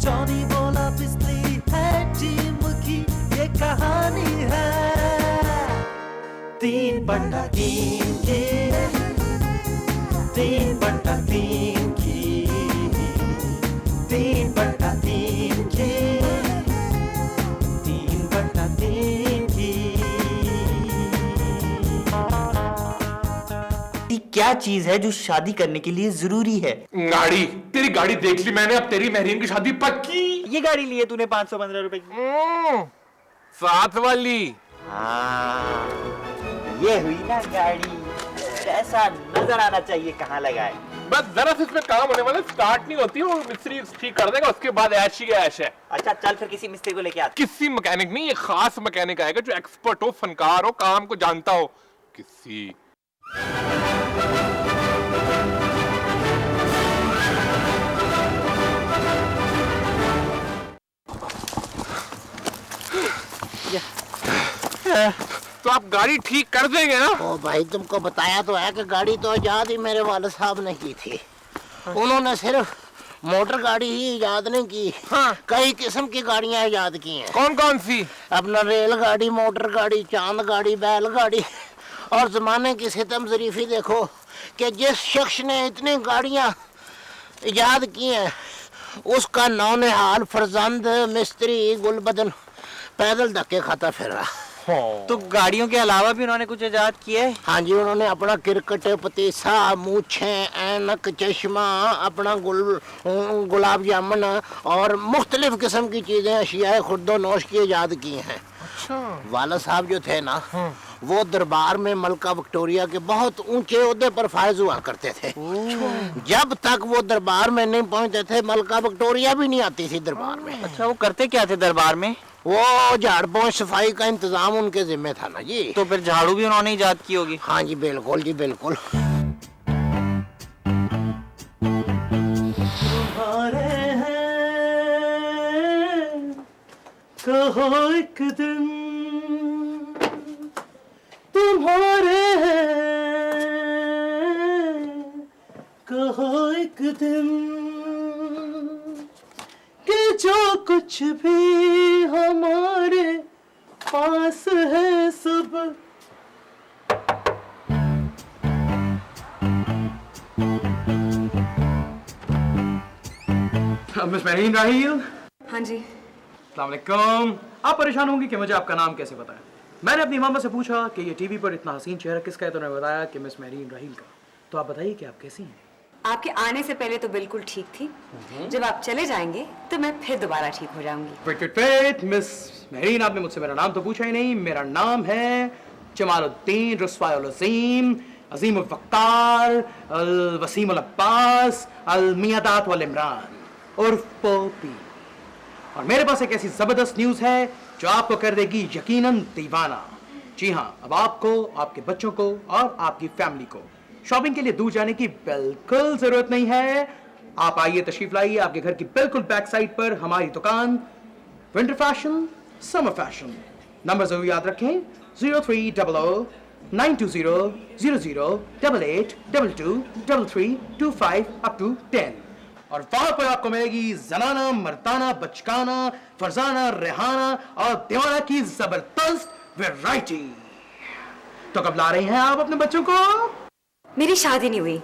Johnny बोला बिजली है टीम की ये कहानी है 3/3 की 3/3 की 3/3 की 3/3 की। क्या चीज है जो शादी करने के लिए जरूरी है? गाड़ी। तेरी गाड़ी देख ली मैंने, अब तेरी महरीन की शादी पक्की। ये गाड़ी ली है तूने 515 रुपए की? साथ वाली। हाँ, ये हुई ना गाड़ी। ऐसा नजर आना चाहिए कहाँ लगाए। बस जरा से इसमें काम होने वाला, स्टार्ट नहीं होती, वो मिस्त्री ठीक कर देगा, उसके बाद ऐश ही ऐश है। अच्छा चल फिर किसी मिस्त्री को लेके आ। किसी मैकेनिक नहीं, ये खास मैकेनिक आएगा जो एक्सपर्ट हो, फनकार हो, काम को जानता हो। किसी तो आप गाड़ी ठीक कर देंगे ना? ओ भाई, तुमको बताया तो है कि गाड़ी तो इजाद ही मेरे वाले साहब ने की थी। उन्होंने सिर्फ मोटर गाड़ी ही इजाद नहीं की। हाँ। कई किस्म की गाड़ियां इजाद की हैं। कौन कौन सी? अपना रेल गाड़ी, मोटर गाड़ी, चांद गाड़ी, बैल गाड़ी। और जमाने की सितम जरीफी देखो कि जिस शख्स ने इतनी गाड़ियां इजाद की हैं उसका नौनिहाल फरजंद मिस्त्री गुलबदन पैदल धक्के खाता फिर रहा। तो गाड़ियों के अलावा भी उन्होंने कुछ इजाद किया है? हाँ जी, उन्होंने अपना क्रिकेट, पतीसा, मूछें, ऐनक, चश्मा, अपना गुलाब जामुन और मुख्तलिफ किस्म की चीजें अशियाए खुर्दो नोश की इजाद की हैं। अच्छा। वाला साहब जो थे ना, वो दरबार में मलका विक्टोरिया के बहुत ऊंचे ओहदे पर फायज हुआ करते थे। जब तक वो दरबार में नहीं पहुंचते थे मलका विक्टोरिया भी नहीं आती थी दरबार में। अच्छा, वो करते क्या थे दरबार में? वो झाड़ पोंछ सफाई का इंतजाम उनके जिम्मे था ना जी। तो फिर झाड़ू भी उन्होंने इजाद की होगी? हाँ जी बिल्कुल जी बिल्कुल। तुम्हारे हैं कहो एक दिन, तुम्हारे हैं कहो एक दिन कि जो कुछ भी हमारे पास है सब। मिस महरीन राहील। हाँ जी। अस्सलाम वालेकुम। आप परेशान होंगी कि मुझे आपका नाम कैसे पता है। मैंने अपनी मामा से पूछा कि ये टीवी पर इतना हसीन चेहरा किसका है, तो उन्होंने बताया कि मिस महरीन राहील का। तो आप बताइए कि आप कैसी हैं? आपके आने से पहले तो बिल्कुल ठीक थी। जब आप चले जाएंगे तो मैं फिर दोबारा ठीक हो जाऊंगी। वेट मिस महरीन, आपने मुझसे मेरा नाम तो पूछा ही नहीं। मेरा नाम है जमालुद्दीन रुस्वाउल अजीम, अजीम उल वक्तार, अल वसीम उल अब्बास, अल मियादात वल इमरान उर्फ पोपी। और मेरे पास एक ऐसी जबरदस्त न्यूज़ है जो आपको कर देगी यकीनन दीवाना। जी हाँ, अब आपको, आपके बच्चों को और आपकी फैमिली को शॉपिंग के लिए दूर जाने की बिल्कुल जरूरत नहीं है। आप आइए, तशरीफ लाइए। आपके घर की बिल्कुल बैक साइड पर हमारी दुकान, winter fashion, summer fashion. Number जरूर याद रखें, 0300 920 0088 22 33 25 up to 10। और वहां पर आपको मिलेगी जनाना, मर्दाना, बचकाना, फरजाना, रेहाना और दीवाना की जबरदस्त वैरायटी। तो कब ला रही हैं आप अपने बच्चों को? मेरी शादी नहीं हुई।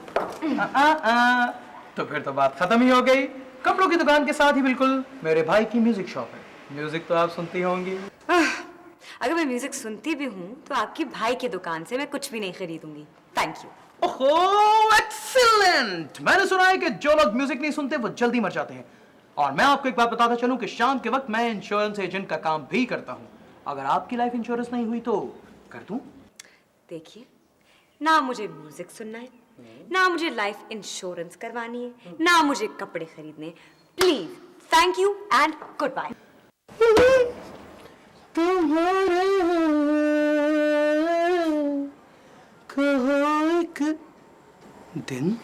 तो फिर तो बात खत्म ही हो गई। कपड़ों की दुकान के साथ ही बिल्कुल मेरे भाई की म्यूजिक शॉप है। म्यूजिक तो आप सुनती होंगी। अगर मैं म्यूजिक सुनती भी हूँ तो आपके भाई की दुकान से मैं कुछ भी नहीं खरीदूंगी। Thank you. ओहो, एक्सीलेंट। मैंने सुना है कि जो लोग म्यूजिक नहीं सुनते वो जल्दी मर जाते हैं। और मैं आपको एक बात बताता चलूं कि शाम के वक्त मैं इंश्योरेंस एजेंट का काम भी करता हूं। अगर आपकी लाइफ इंश्योरेंस नहीं हुई तो कर दूं? देखिए, ना मुझे म्यूजिक सुनना है, ना मुझे लाइफ इंश्योरेंस करवानी है, ना मुझे कपड़े खरीदने। Please, thank you and goodbye. तुम्हारे कहो एक दिन।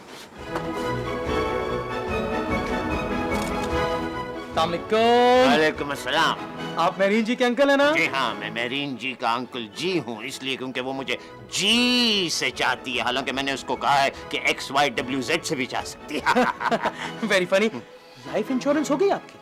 वालेकुम अस्सलाम। आप मेरीन जी के अंकल है ना? जी हाँ, मैं मेरीन जी का अंकल जी हूँ, इसलिए क्योंकि वो मुझे जी से चाहती है, हालांकि मैंने उसको कहा है कि XYWZ से भी चाह सकती है। Very funny. लाइफ इंश्योरेंस हो गई आपकी?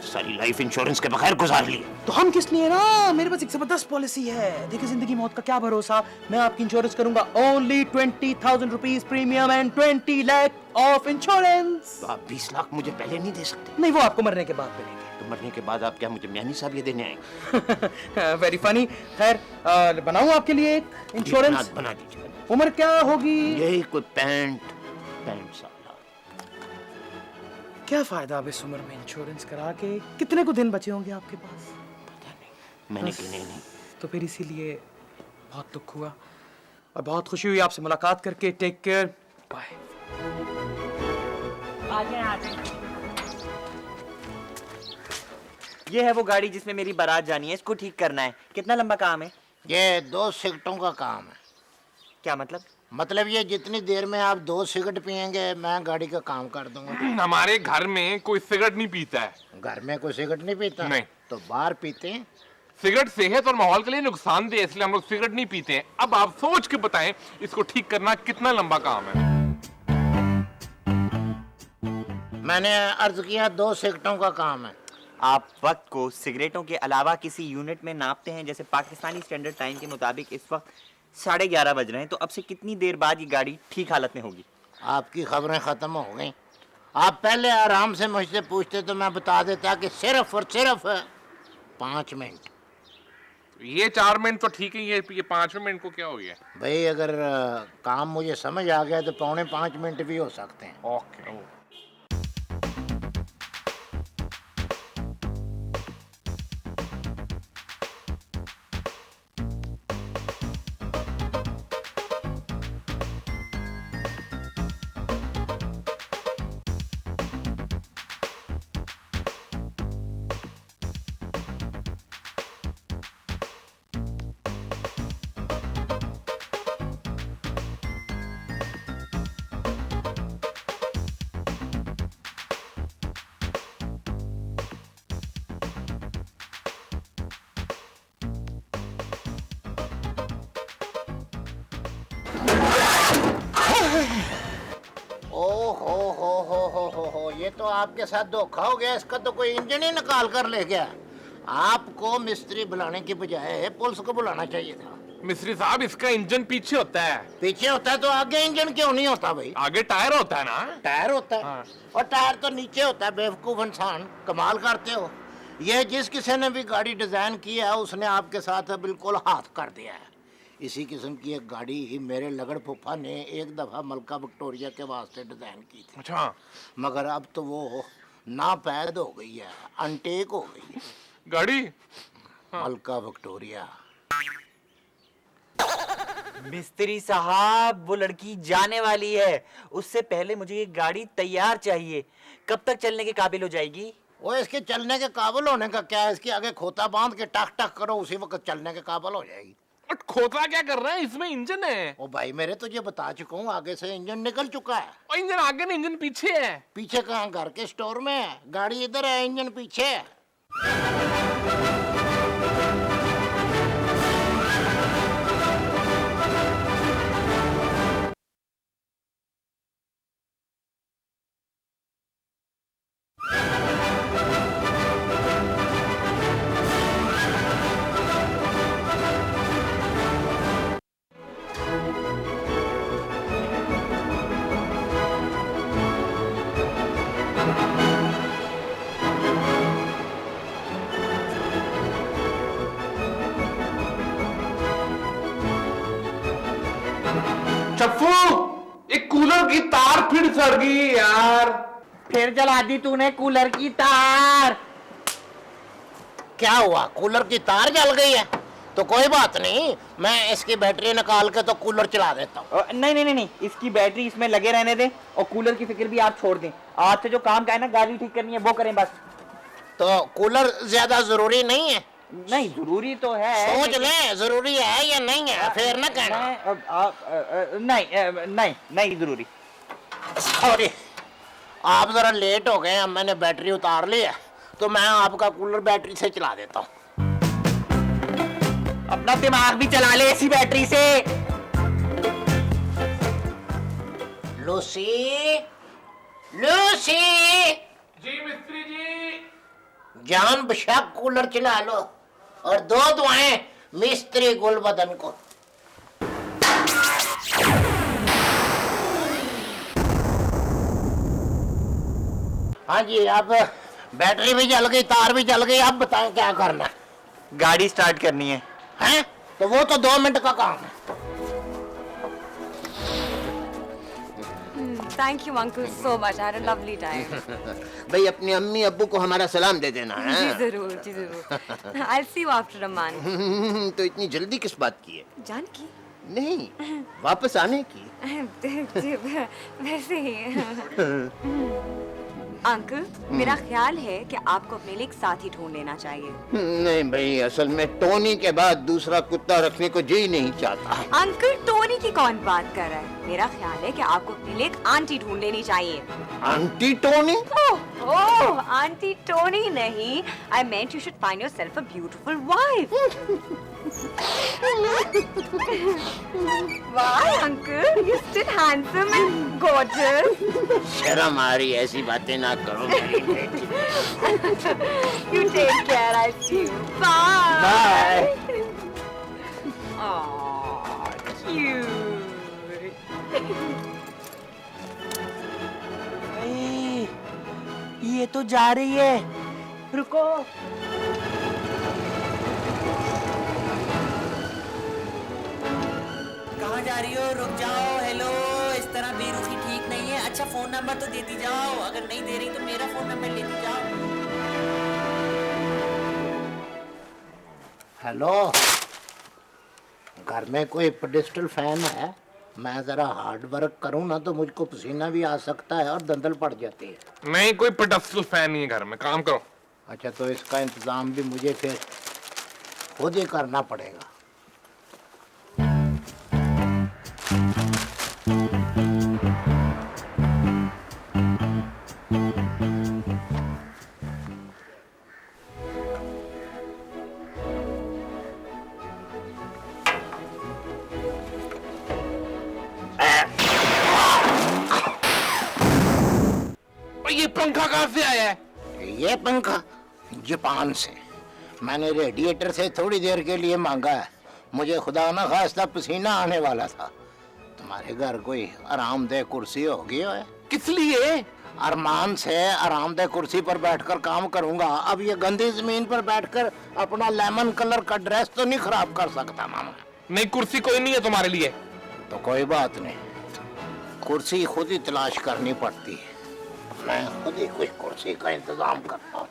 सारी लाइफ इंश्योरेंस के बगैर गुजार ली। तो हम किस लिए ना, मेरे पास एक जबरदस्त पॉलिसी है। देखिए, जिंदगी मौत का क्या भरोसा, मैं आपकी इंश्योरेंस करूंगा only 20,000 rupees premium and 20 lakh of insurance. तो आप 20 लाख मुझे पहले नहीं दे सकते? नहीं, वो आपको मरने के बाद मिलेंगे। तो मरने के बाद आप क्या मुझे म्यानी साहब ये देने आएंगे? Very funny. खैर, बनाऊं आपके लिए एक इंश्योरेंस? बना दीजिए। उम्र क्या होगी? यही कोई 65 साल। क्या फायदा अब इस उम्र में इंश्योरेंस करा के? कितने को दिन बचे होंगे आपके पास? पता नहीं, मैंने गिने नहीं। तो फिर इसीलिए बहुत दुख हुआ और बहुत खुशी हुई आपसे मुलाकात करके। Take care, bye. ये है वो गाड़ी जिसमें मेरी बारात जानी है, इसको ठीक करना है। कितना लंबा काम है? ये 2 सिगरेटों का काम है। क्या मतलब? मतलब ये जितनी देर में आप 2 सिगरेट पियेंगे, मैं गाड़ी का काम कर दूंगा। हमारे घर में कोई सिगरेट नहीं पीता है। घर में कोई सिगरेट नहीं पीता? नहीं। तो बाहर पीते हैं। सिगरेट सेहत और माहौल के लिए नुकसानदेह है, इसलिए हम लोग सिगरेट नहीं पीते हैं। अब आप सोच के बताएं, इसको ठीक करना कितना लंबा काम है? मैंने अर्ज किया 2 सिगरेटों का काम है। आप वक्त को सिगरेटों के अलावा किसी यूनिट में नापते हैं? जैसे पाकिस्तानी स्टैंडर्ड टाइम के मुताबिक इस वक्त 11:30 बज रहे हैं, तो अब से कितनी देर बाद ये गाड़ी ठीक हालत में होगी? आपकी खबरें खत्म हो गई। आप पहले आराम से मुझसे पूछते तो मैं बता देता कि सिर्फ और सिर्फ 5 मिनट। ये 4 मिनट तो ठीक है, ये 5वें मिनट को क्या हो गया? भाई अगर काम मुझे समझ आ गया तो 4.25 मिनट भी हो सकते हैं। ओके। ये तो आपके साथ धोखा हो गया। इसका तो कोई इंजन ही निकाल कर ले गया। आपको मिस्त्री बुलाने की बजाय पुलिस को बुलाना चाहिए था। मिस्त्री साहब, इसका इंजन पीछे होता है। पीछे होता है तो आगे इंजन क्यों नहीं होता भाई? आगे टायर होता है ना। टायर होता है। हाँ। और टायर तो नीचे होता है। बेवकूफ इंसान, कमाल करते हो। ये जिस किसी ने भी गाड़ी डिजाइन की है उसने आपके साथ बिल्कुल हाथ कर दिया है। इसी किस्म की एक गाड़ी ही मेरे लगड़ फूफा ने एक दफा मलका विक्टोरिया के वास्ते डिजाइन की थी। अच्छा। मगर अब तो वो नापैद हो गई है, अनटेक हो गई है गाड़ी। मलका विक्टोरिया। मिस्त्री साहब, वो लड़की जाने वाली है, उससे पहले मुझे ये गाड़ी तैयार चाहिए। कब तक चलने के काबिल हो जाएगी? वो इसके चलने के काबिल होने का क्या है? इसके आगे खोता बांध के टक टक करो, उसी वक्त चलने के काबिल हो जाएगी। खोतला क्या कर रहा है? इसमें इंजन है। ओ भाई, मेरे तुझे बता चुका हूँ, आगे से इंजन निकल चुका है। और इंजन आगे नहीं, इंजन पीछे है। पीछे कहाँ? घर के स्टोर में है। गाड़ी इधर है, इंजन पीछे है। चप्पू, एक कूलर की तार फिर सड़ गई यार। फिर जला दी तूने कूलर की तार। क्या हुआ? कूलर की तार जल गई है? तो कोई बात नहीं, मैं इसकी बैटरी निकाल के तो कूलर चला देता हूँ। नहीं नहीं नहीं नहीं, इसकी बैटरी इसमें लगे रहने दें और कूलर की फिक्र भी आप छोड़ दें। आज से जो काम का है ना, गाड़ी ठीक करनी है वो करें बस। तो कूलर ज्यादा जरूरी नहीं है? नहीं जरूरी तो है, सोच ले जरूरी है या नहीं है, फिर ना कहना। नहीं नहीं नहीं जरूरी। सॉरी, आप जरा लेट हो गए, अब मैंने बैटरी उतार ली है, तो मैं आपका कूलर बैटरी से चला देता हूँ। अपना दिमाग भी चला ले इसी बैटरी से। लूसी, लूसी, जी मिस्त्री जी। जान बशक कूलर चला लो और दो दुआएं मिस्त्री गुलबदन को। हाँ जी, अब बैटरी भी जल गई, तार भी जल गई, अब बताएं क्या करना है? गाड़ी स्टार्ट करनी है। हैं? तो वो तो 2 मिनट का काम है। Thank you, uncle, so much. I had a lovely time. भाई अपनी अम्मी अब्बू को हमारा सलाम दे देना है। जी जरूर, जी जरूर। I'll see you after a month. तो इतनी जल्दी किस बात की है? जान की? नहीं, वापस आने की। वैसे ही। अंकल, मेरा ख्याल है कि आपको अपने लिए एक साथी ढूंढ लेना चाहिए। नहीं भाई, असल में टोनी के बाद दूसरा कुत्ता रखने को जी नहीं चाहता। अंकल, टोनी की कौन बात कर रहा है? मेरा ख्याल है कि आपको अपने लिए एक आंटी ढूंढ लेनी चाहिए। Aunty Tony? ओह, आंटी टोनी नहीं। I meant you should find yourself a beautiful wife. Why, uncle? You're still handsome and gorgeous. शर्म आ रही, ऐसी बातें ना करो मेरी बेटी। You take care. I see you. Bye. Bye. Aw, cute. ये तो जा रही है, रुको। कहाँ जा रही हो? रुक जाओ। हेलो, इस तरह बेरुखी ठीक नहीं है। अच्छा फोन नंबर तो देती जाओ, अगर नहीं दे रही तो मेरा फोन नंबर लेती जाओ। हेलो, घर में कोई पेडिस्टल फैन है? मैं जरा हार्ड वर्क करूं ना तो मुझको पसीना भी आ सकता है और दंदल पड़ जाती है। नहीं, कोई पेडस्टल फैन नहीं है घर में, काम करो। अच्छा, तो इसका इंतजाम भी मुझे फिर खुद ही करना पड़ेगा। ये पंखा कहाँ से आया है? ये पंखा जापान से, मैंने रेडिएटर से थोड़ी देर के लिए मांगा है। मुझे खुदा ना खास्ता पसीना आने वाला था। तुम्हारे घर कोई आरामदेह कुर्सी होगी है? किस लिए? अरमान से आरामदेह कुर्सी पर बैठकर काम करूंगा। अब ये गंदी जमीन पर बैठकर अपना लेमन कलर का ड्रेस तो नहीं खराब कर सकता मामा। नहीं, कुर्सी कोई नहीं है तुम्हारे लिए। तो कोई बात नहीं, कुर्सी खुद ही तलाश करनी पड़ती है। मैं खुद ही कुछ कुर्सी का इंतजाम करता हूँ।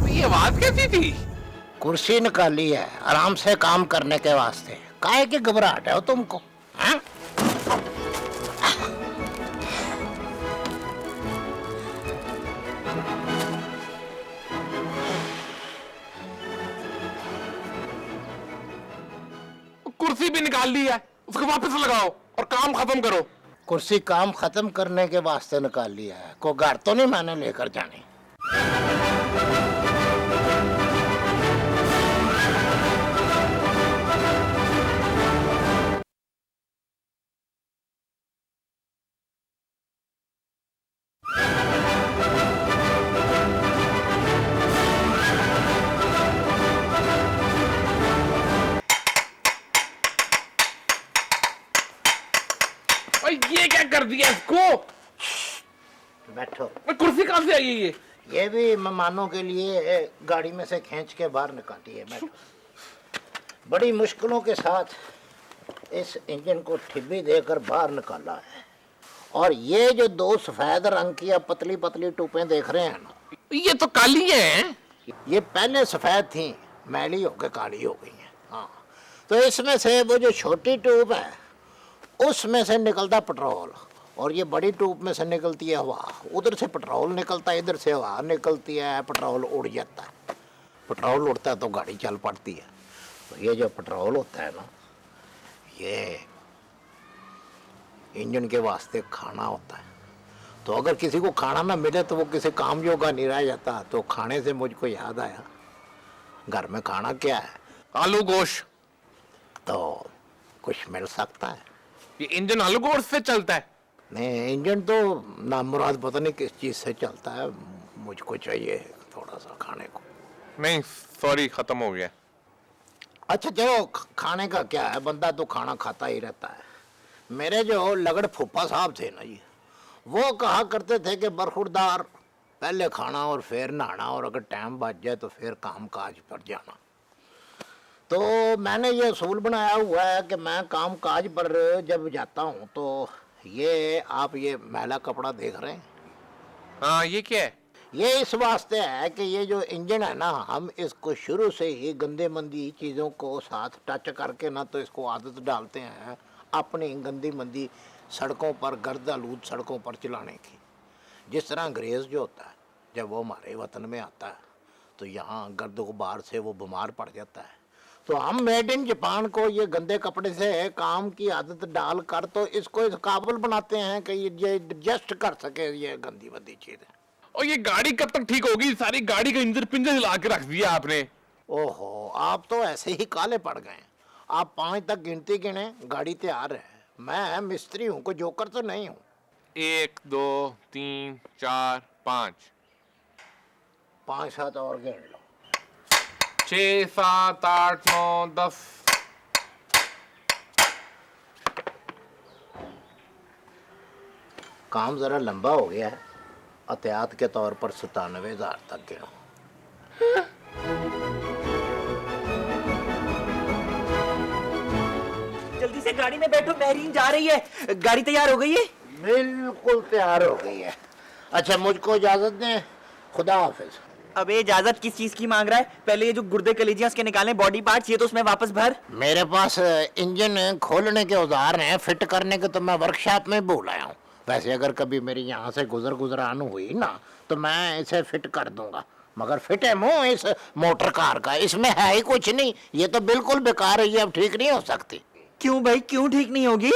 ये आवाज कैसी थी? कुर्सी निकाली है आराम से काम करने के वास्ते। काहे की घबराहट है तुमको? हाँ? कुर्सी भी निकाल ली है, उसको वापस लगाओ और काम खत्म करो। कुर्सी काम खत्म करने के वास्ते निकाल लिया है, को घर तो नहीं मैंने लेकर जानी। ये क्या कर दिया इसको? बैठो। कुर्सी कहाँ से आई है ये भी मेहमानों के लिए गाड़ी में से खींच के बाहर निकाली है। बैठो। बड़ी मुश्किलों के साथ इस इंजन को ठिब्बी देकर बाहर निकाला है। और ये जो दो सफेद रंग की पतली पतली टूपें देख रहे हैं ना, ये तो काली है। ये पहले सफेद थी, मैली होकर काली हो गई है। हाँ, तो इसमें से वो जो छोटी ट्यूब है उसमें से निकलता पेट्रोल, और ये बड़ी ट्यूब में से निकलती है हवा। उधर से पेट्रोल निकलता है, इधर से हवा निकलती है, पेट्रोल उड़ जाता है। पेट्रोल उड़ता है तो गाड़ी चल पड़ती है। तो ये जो पेट्रोल होता है ना, ये इंजन के वास्ते खाना होता है। तो अगर किसी को खाना ना मिले तो वो किसी काम योगा नहीं रह जाता। तो खाने से मुझको याद आया, घर में खाना क्या है? आलू गोश्त। तो कुछ मिल सकता है? ये इंजन आलू गोश्त से चलता है? नहीं, इंजन तो नामुराद पता नहीं किस चीज़ से चलता है। मुझको चाहिए थोड़ा सा खाने को। नहीं सॉरी, खत्म हो गया। अच्छा चलो, खाने का क्या है, बंदा तो खाना खाता ही रहता है। मेरे जो लगड़ फूफा साहब थे ना जी, वो कहा करते थे कि बरखुरदार पहले खाना और फिर नहाना, और अगर टाइम बच जाए तो फिर काम काज पर जाना। तो मैंने ये असूल बनाया हुआ है कि मैं काम काज पर जब जाता हूँ तो ये आप ये मैला कपड़ा देख रहे हैं, हाँ ये क्या है? ये इस वास्ते है कि ये जो इंजन है ना, हम इसको शुरू से ही गंदे मंदी चीज़ों को साथ टच करके ना तो इसको आदत डालते हैं अपनी गंदी मंदी सड़कों पर, गर्द आलूद सड़कों पर चलाने की। जिस तरह अंग्रेज़ जो होता है, जब वो हमारे वतन में आता है तो यहाँ गर्द गुबार से वो बीमार पड़ जाता है। तो हम मेड इन जापान को ये गंदे कपड़े से काम की आदत डाल कर तो इसको इस काबिल बनाते हैं कि ये एडजस्ट कर सके ये गंदी मंदी चीज़ें। और ये गाड़ी कब तक ठीक होगी? सारी गाड़ी का इंजन पिंजर हिला के रख दिया आपने। ओहो, आप तो ऐसे ही काले पड़ गए। आप 5 तक गिनती गिने, गाड़ी तैयार है। मैं मिस्त्री हूँ, कोई जोकर तो नहीं हूँ। 1 2 3 4 5 5-7 और गिन लो। 6 7 8 9 10। काम जरा लंबा हो गया है, एहतियात के तौर पर 97,000 तक गिनो। जल्दी से गाड़ी में बैठो, महरीन जा रही है। गाड़ी तैयार हो गई है? बिल्कुल तैयार हो गई है। अच्छा मुझको इजाजत दें, खुदा हाफिज। अब ये इजाजत किस चीज की मांग रहा है? पहले ये जो गुर्दे कलेजियां उसके निकालें, बॉडी पार्ट्स, ये तो उसमें वापस भर। मेरे पास इंजन खोलने के औजार हैं, फिट करने के तो मैं वर्कशॉप में भूल आया हूँ। वैसे अगर कभी मेरी यहाँ से गुजरान हुई ना तो मैं इसे फिट कर दूंगा, मगर फिट है मुँह इस मोटर कार का, इसमें है ही कुछ नहीं। ये तो बिल्कुल बेकार है, ये अब ठीक नहीं हो सकती। क्यों भाई, क्यों ठीक नहीं होगी?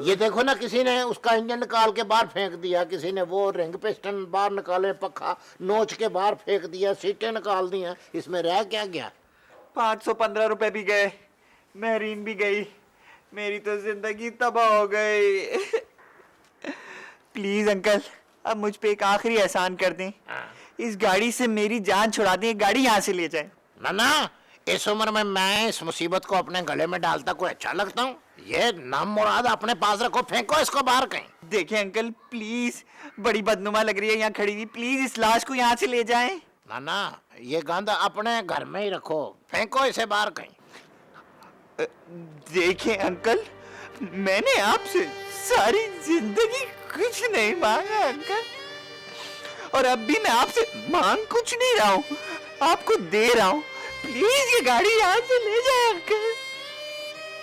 ये देखो ना, किसी ने उसका इंजन निकाल के बाहर फेंक दिया, किसी ने वो रिंग पिस्टन बाहर निकाले, पक्का नोच के बाहर फेंक दिया, सीटें निकाल दी हैं। इसमें रह क्या गया? 515 रुपए भी गए, महरीन भी गई, मेरी तो जिंदगी तबाह हो गई। प्लीज अंकल, अब मुझ पे एक आखिरी एहसान कर दें, इस गाड़ी से मेरी जान छुड़ा दें, गाड़ी यहाँ से ले जाएं। ना ना, इस उम्र में मैं इस मुसीबत को अपने गले में डालता कोई अच्छा लगता हूँ? ये नाम मुराद अपने पास रखो, फेंको इसको बाहर कहीं। देखें अंकल प्लीज, बड़ी बदनुमा लग रही है यहाँ खड़ी हुई, प्लीज इस लाश को यहाँ से ले जाएं। ना ना, ये गंद अपने घर में ही रखो, फेंको इसे बाहर कहीं। देखें अंकल, मैंने आपसे सारी जिंदगी कुछ नहीं मांगा अंकल, और अब भी मैं आपसे मांग कुछ नहीं रहा हूँ, आपको दे रहा हूँ। प्लीज ये गाड़ी यहाँ से ले जाए अंकल।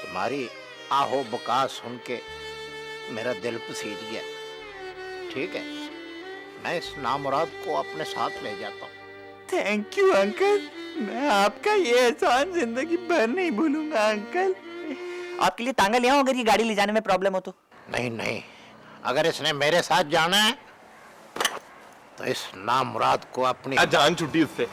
तुम्हारी आहो बका सुन के मेरा दिल पसीज गया। ठीक है, मैं इस नामुराद को अपने साथ ले जाता हूँ। थैंक यू अंकल, मैं आपका ये एहसान जिंदगी भर नहीं भूलूंगा अंकल। आपके लिए तांगा ले आऊं अगर ये गाड़ी ले जाने में प्रॉब्लम हो तो? नहीं नहीं, अगर इसने मेरे साथ जाना है तो इस नामुराद को अपनी जान छुट्टी उससे।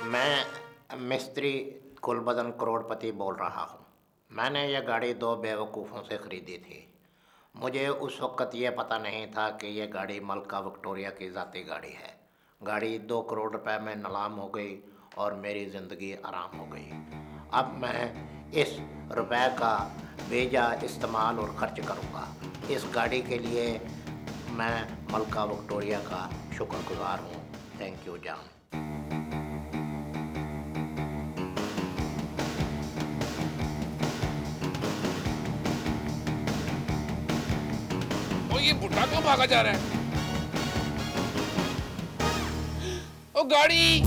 मैं मिस्त्री कुलबदन करोड़पति बोल रहा हूँ। मैंने ये गाड़ी दो बेवकूफ़ों से ख़रीदी थी। मुझे उस वक़्त ये पता नहीं था कि ये गाड़ी मलका विक्टोरिया की ज़ाती गाड़ी है। गाड़ी 2 करोड़ रुपए में नीलाम हो गई और मेरी ज़िंदगी आराम हो गई। अब मैं इस रुपए का बेजा इस्तेमाल और खर्च करूँगा। इस गाड़ी के लिए मैं मलका विक्टोरिया का शुक्रगुज़ार हूँ। थैंक यू जान। ओ ये बुढ़ा क्यों भागा जा रहा है? ओ गाड़ी!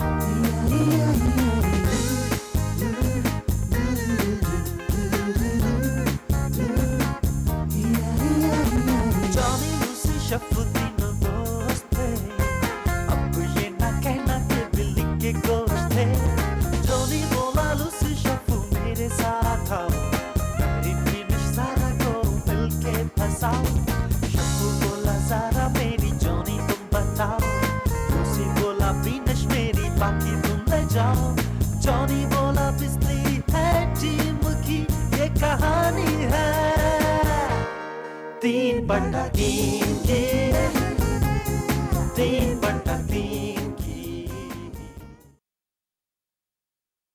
जॉनी लूसी शफल तीनों दोस्त थे, अब ये ना कहना कि बिल्ली के गोश्त थे। जॉनी बोला लूसी शफल मेरे साथ आओ, मेरी फिनिश सारा को मिलके फंसाओ। शफल बोला ज़ारा मेरी जॉनी तुम बताओ, लूसी बोला फिनिश मेरी बाकी तुम ले जाओ। जॉनी बोला बिजली है टीम की ये कहानी है, 3 बटा 3 की